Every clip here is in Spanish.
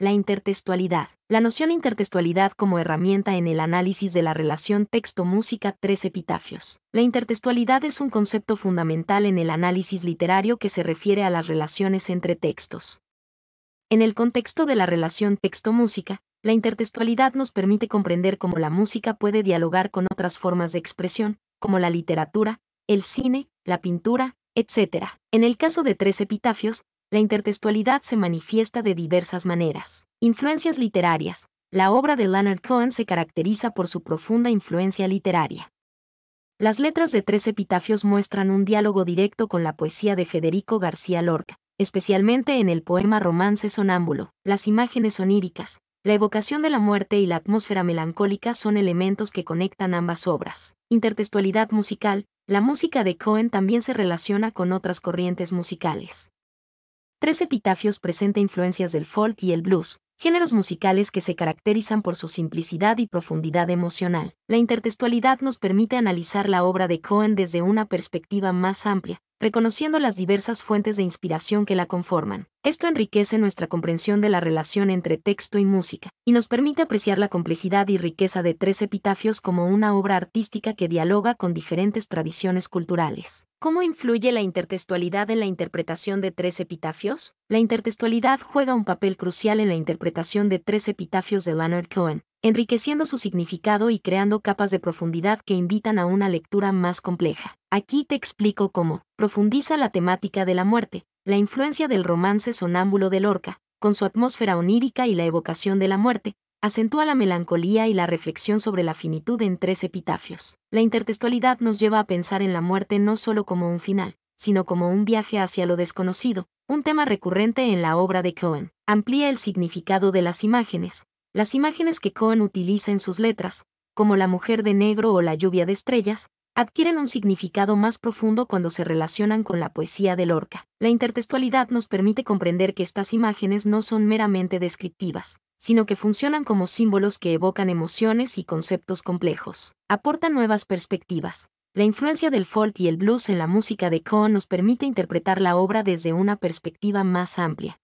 La intertextualidad. La noción intertextualidad como herramienta en el análisis de la relación texto-música. 3 epitafios. La intertextualidad es un concepto fundamental en el análisis literario que se refiere a las relaciones entre textos. En el contexto de la relación texto-música, la intertextualidad nos permite comprender cómo la música puede dialogar con otras formas de expresión, como la literatura, el cine, la pintura, etc. En el caso de 3 epitafios, la intertextualidad se manifiesta de diversas maneras. Influencias literarias. La obra de Leonard Cohen se caracteriza por su profunda influencia literaria. Las letras de 3 epitafios muestran un diálogo directo con la poesía de Federico García Lorca, especialmente en el poema Romance sonámbulo. Las imágenes oníricas, la evocación de la muerte y la atmósfera melancólica son elementos que conectan ambas obras. Intertextualidad musical. La música de Cohen también se relaciona con otras corrientes musicales. 3 epitafios presenta influencias del folk y el blues, géneros musicales que se caracterizan por su simplicidad y profundidad emocional. La intertextualidad nos permite analizar la obra de Cohen desde una perspectiva más amplia, reconociendo las diversas fuentes de inspiración que la conforman. Esto enriquece nuestra comprensión de la relación entre texto y música, y nos permite apreciar la complejidad y riqueza de 3 epitafios como una obra artística que dialoga con diferentes tradiciones culturales. ¿Cómo influye la intertextualidad en la interpretación de 3 epitafios? La intertextualidad juega un papel crucial en la interpretación de 3 epitafios de Leonard Cohen, enriqueciendo su significado y creando capas de profundidad que invitan a una lectura más compleja. Aquí te explico cómo. Profundiza la temática de la muerte, la influencia del romance sonámbulo de Lorca, con su atmósfera onírica y la evocación de la muerte, acentúa la melancolía y la reflexión sobre la finitud en 3 epitafios. La intertextualidad nos lleva a pensar en la muerte no solo como un final, sino como un viaje hacia lo desconocido, un tema recurrente en la obra de Cohen. Amplía el significado de las imágenes. Las imágenes que Cohen utiliza en sus letras, como la mujer de negro o la lluvia de estrellas, adquieren un significado más profundo cuando se relacionan con la poesía de Lorca. La intertextualidad nos permite comprender que estas imágenes no son meramente descriptivas, sino que funcionan como símbolos que evocan emociones y conceptos complejos. Aportan nuevas perspectivas. La influencia del folk y el blues en la música de Cohen nos permite interpretar la obra desde una perspectiva más amplia.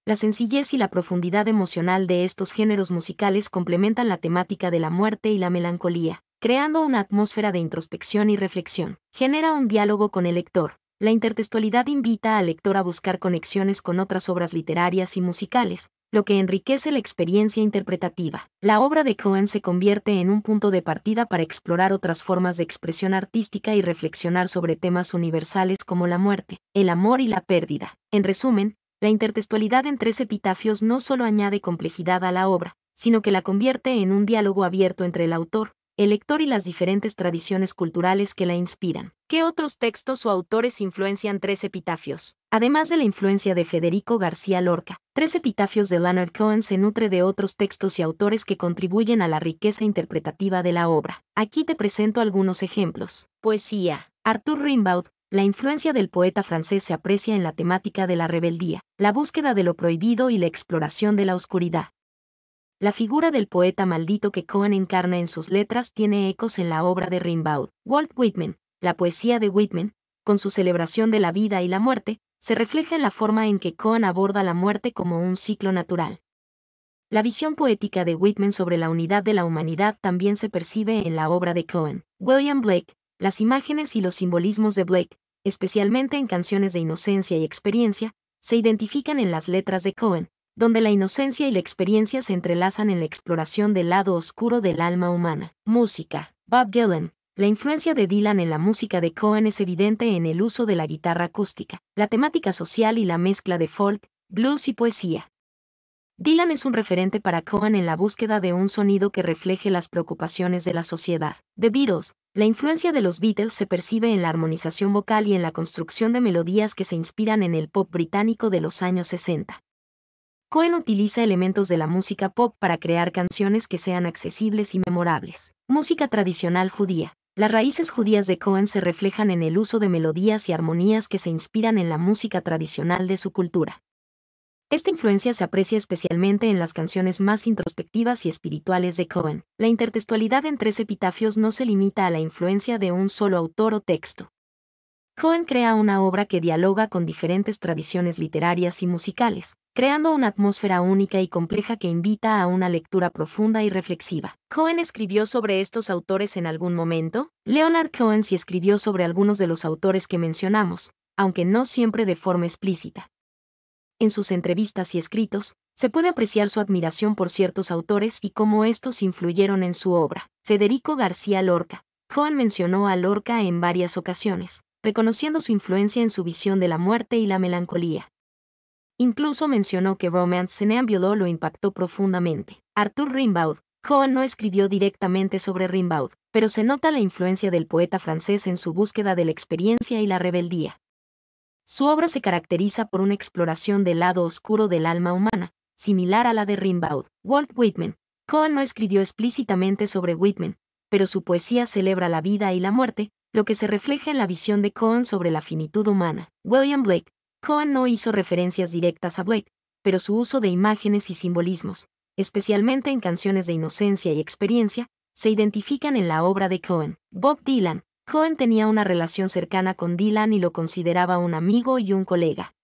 La sencillez y la profundidad emocional de estos géneros musicales complementan la temática de la muerte y la melancolía, creando una atmósfera de introspección y reflexión. Genera un diálogo con el lector. La intertextualidad invita al lector a buscar conexiones con otras obras literarias y musicales, lo que enriquece la experiencia interpretativa. La obra de Cohen se convierte en un punto de partida para explorar otras formas de expresión artística y reflexionar sobre temas universales como la muerte, el amor y la pérdida. En resumen, la intertextualidad en 3 epitafios no solo añade complejidad a la obra, sino que la convierte en un diálogo abierto entre el autor, el lector y las diferentes tradiciones culturales que la inspiran. ¿Qué otros textos o autores influencian 3 epitafios? Además de la influencia de Federico García Lorca, 3 epitafios de Leonard Cohen se nutre de otros textos y autores que contribuyen a la riqueza interpretativa de la obra. Aquí te presento algunos ejemplos. Poesía. Arthur Rimbaud. La influencia del poeta francés se aprecia en la temática de la rebeldía, la búsqueda de lo prohibido y la exploración de la oscuridad. La figura del poeta maldito que Cohen encarna en sus letras tiene ecos en la obra de Rimbaud. Walt Whitman. La poesía de Whitman, con su celebración de la vida y la muerte, se refleja en la forma en que Cohen aborda la muerte como un ciclo natural. La visión poética de Whitman sobre la unidad de la humanidad también se percibe en la obra de Cohen. William Blake. Las imágenes y los simbolismos de Blake, especialmente en Canciones de Inocencia y Experiencia, se identifican en las letras de Cohen, donde la inocencia y la experiencia se entrelazan en la exploración del lado oscuro del alma humana. Música. Bob Dylan. La influencia de Dylan en la música de Cohen es evidente en el uso de la guitarra acústica, la temática social y la mezcla de folk, blues y poesía. Dylan es un referente para Cohen en la búsqueda de un sonido que refleje las preocupaciones de la sociedad. The Beatles. La influencia de los Beatles se percibe en la armonización vocal y en la construcción de melodías que se inspiran en el pop británico de los años 60. Cohen utiliza elementos de la música pop para crear canciones que sean accesibles y memorables. Música tradicional judía. Las raíces judías de Cohen se reflejan en el uso de melodías y armonías que se inspiran en la música tradicional de su cultura. Esta influencia se aprecia especialmente en las canciones más introspectivas y espirituales de Cohen. La intertextualidad en 3 epitafios no se limita a la influencia de un solo autor o texto. Cohen crea una obra que dialoga con diferentes tradiciones literarias y musicales, creando una atmósfera única y compleja que invita a una lectura profunda y reflexiva. ¿Cohen escribió sobre estos autores en algún momento? Leonard Cohen sí escribió sobre algunos de los autores que mencionamos, aunque no siempre de forma explícita. En sus entrevistas y escritos, se puede apreciar su admiración por ciertos autores y cómo estos influyeron en su obra. Federico García Lorca. Cohen mencionó a Lorca en varias ocasiones, reconociendo su influencia en su visión de la muerte y la melancolía. Incluso mencionó que Romance Somnambule lo impactó profundamente. Arthur Rimbaud. Cohen no escribió directamente sobre Rimbaud, pero se nota la influencia del poeta francés en su búsqueda de la experiencia y la rebeldía. Su obra se caracteriza por una exploración del lado oscuro del alma humana, similar a la de Rimbaud. Walt Whitman. Cohen no escribió explícitamente sobre Whitman, pero su poesía celebra la vida y la muerte, lo que se refleja en la visión de Cohen sobre la finitud humana. William Blake. Cohen no hizo referencias directas a Blake, pero su uso de imágenes y simbolismos, especialmente en canciones de inocencia y experiencia, se identifican en la obra de Cohen. Bob Dylan. Cohen tenía una relación cercana con Dylan y lo consideraba un amigo y un colega.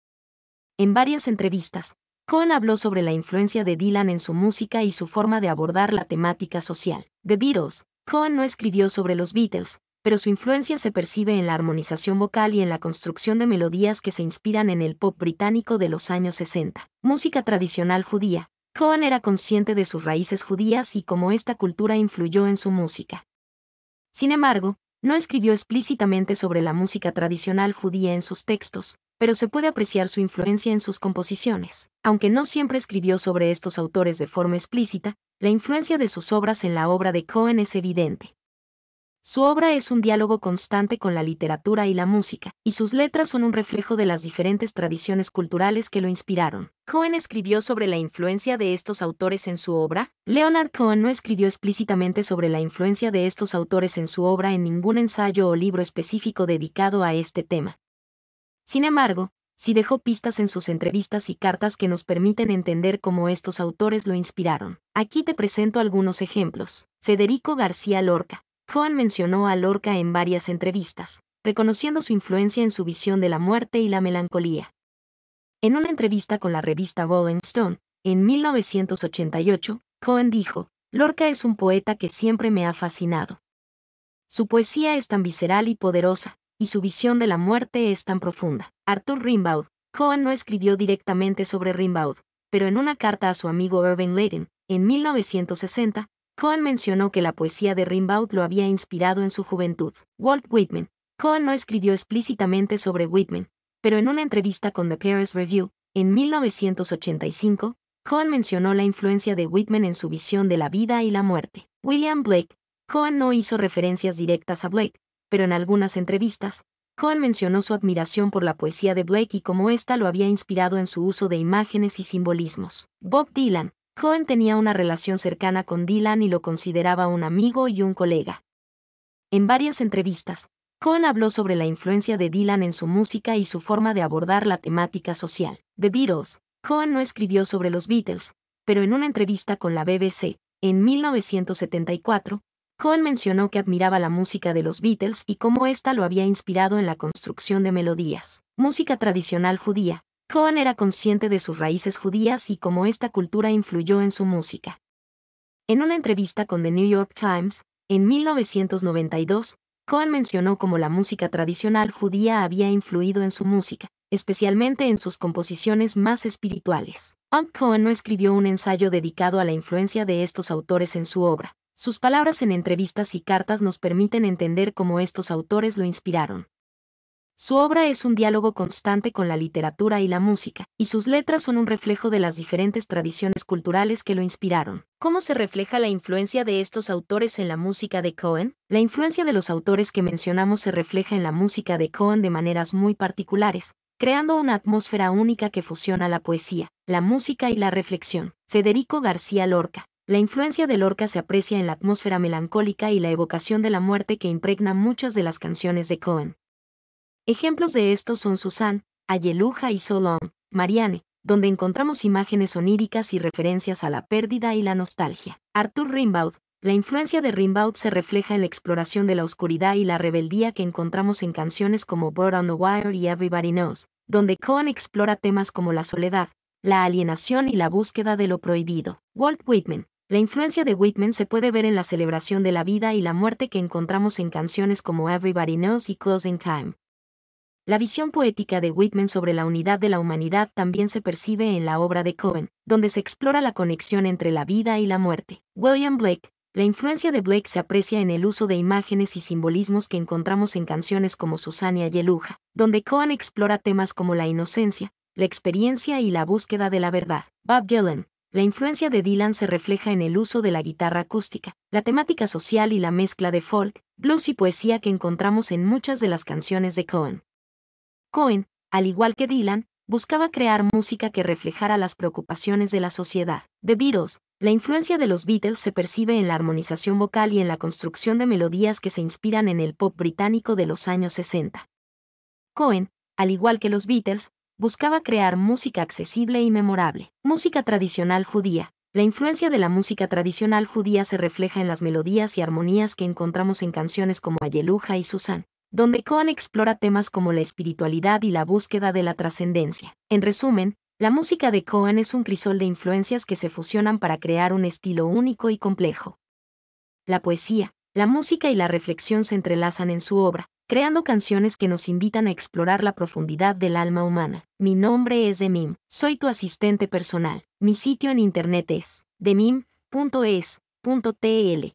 En varias entrevistas, Cohen habló sobre la influencia de Dylan en su música y su forma de abordar la temática social. The Beatles. Cohen no escribió sobre los Beatles, pero su influencia se percibe en la armonización vocal y en la construcción de melodías que se inspiran en el pop británico de los años 60. Música tradicional judía. Cohen era consciente de sus raíces judías y cómo esta cultura influyó en su música. Sin embargo, no escribió explícitamente sobre la música tradicional judía en sus textos, pero se puede apreciar su influencia en sus composiciones. Aunque no siempre escribió sobre estos autores de forma explícita, la influencia de sus obras en la obra de Cohen es evidente. Su obra es un diálogo constante con la literatura y la música, y sus letras son un reflejo de las diferentes tradiciones culturales que lo inspiraron. ¿Cohen escribió sobre la influencia de estos autores en su obra? Leonard Cohen no escribió explícitamente sobre la influencia de estos autores en su obra en ningún ensayo o libro específico dedicado a este tema. Sin embargo, sí dejó pistas en sus entrevistas y cartas que nos permiten entender cómo estos autores lo inspiraron. Aquí te presento algunos ejemplos. Federico García Lorca. Cohen mencionó a Lorca en varias entrevistas, reconociendo su influencia en su visión de la muerte y la melancolía. En una entrevista con la revista Rolling Stone, en 1988, Cohen dijo: Lorca es un poeta que siempre me ha fascinado. Su poesía es tan visceral y poderosa, y su visión de la muerte es tan profunda. Arthur Rimbaud. Cohen no escribió directamente sobre Rimbaud, pero en una carta a su amigo Irving Layton, en 1960, Cohen mencionó que la poesía de Rimbaud lo había inspirado en su juventud. Walt Whitman. Cohen no escribió explícitamente sobre Whitman, pero en una entrevista con The Paris Review, en 1985, Cohen mencionó la influencia de Whitman en su visión de la vida y la muerte. William Blake. Cohen no hizo referencias directas a Blake, pero en algunas entrevistas, Cohen mencionó su admiración por la poesía de Blake y cómo ésta lo había inspirado en su uso de imágenes y simbolismos. Bob Dylan. Cohen tenía una relación cercana con Dylan y lo consideraba un amigo y un colega. En varias entrevistas, Cohen habló sobre la influencia de Dylan en su música y su forma de abordar la temática social. The Beatles. Cohen no escribió sobre los Beatles, pero en una entrevista con la BBC, en 1974, Cohen mencionó que admiraba la música de los Beatles y cómo ésta lo había inspirado en la construcción de melodías. Música tradicional judía. Cohen era consciente de sus raíces judías y cómo esta cultura influyó en su música. En una entrevista con The New York Times, en 1992, Cohen mencionó cómo la música tradicional judía había influido en su música, especialmente en sus composiciones más espirituales. Cohen no escribió un ensayo dedicado a la influencia de estos autores en su obra. Sus palabras en entrevistas y cartas nos permiten entender cómo estos autores lo inspiraron. Su obra es un diálogo constante con la literatura y la música, y sus letras son un reflejo de las diferentes tradiciones culturales que lo inspiraron. ¿Cómo se refleja la influencia de estos autores en la música de Cohen? La influencia de los autores que mencionamos se refleja en la música de Cohen de maneras muy particulares, creando una atmósfera única que fusiona la poesía, la música y la reflexión. Federico García Lorca. La influencia de Lorca se aprecia en la atmósfera melancólica y la evocación de la muerte que impregna muchas de las canciones de Cohen. Ejemplos de estos son Suzanne, Alleluja y So Long, Marianne, donde encontramos imágenes oníricas y referencias a la pérdida y la nostalgia. Arthur Rimbaud. La influencia de Rimbaud se refleja en la exploración de la oscuridad y la rebeldía que encontramos en canciones como Bird on the Wire y Everybody Knows, donde Cohen explora temas como la soledad, la alienación y la búsqueda de lo prohibido. Walt Whitman. La influencia de Whitman se puede ver en la celebración de la vida y la muerte que encontramos en canciones como Everybody Knows y Closing Time. La visión poética de Whitman sobre la unidad de la humanidad también se percibe en la obra de Cohen, donde se explora la conexión entre la vida y la muerte. William Blake. La influencia de Blake se aprecia en el uso de imágenes y simbolismos que encontramos en canciones como Susania y Eluja, donde Cohen explora temas como la inocencia, la experiencia y la búsqueda de la verdad. Bob Dylan. La influencia de Dylan se refleja en el uso de la guitarra acústica, la temática social y la mezcla de folk, blues y poesía que encontramos en muchas de las canciones de Cohen. Cohen, al igual que Dylan, buscaba crear música que reflejara las preocupaciones de la sociedad. The Beatles. La influencia de los Beatles se percibe en la armonización vocal y en la construcción de melodías que se inspiran en el pop británico de los años 60. Cohen, al igual que los Beatles, buscaba crear música accesible y memorable. Música tradicional judía. La influencia de la música tradicional judía se refleja en las melodías y armonías que encontramos en canciones como Ayeluja y Susan, donde Cohen explora temas como la espiritualidad y la búsqueda de la trascendencia. En resumen, la música de Cohen es un crisol de influencias que se fusionan para crear un estilo único y complejo. La poesía, la música y la reflexión se entrelazan en su obra, creando canciones que nos invitan a explorar la profundidad del alma humana. Mi nombre es Demim, soy tu asistente personal. Mi sitio en internet es demim.es.tl.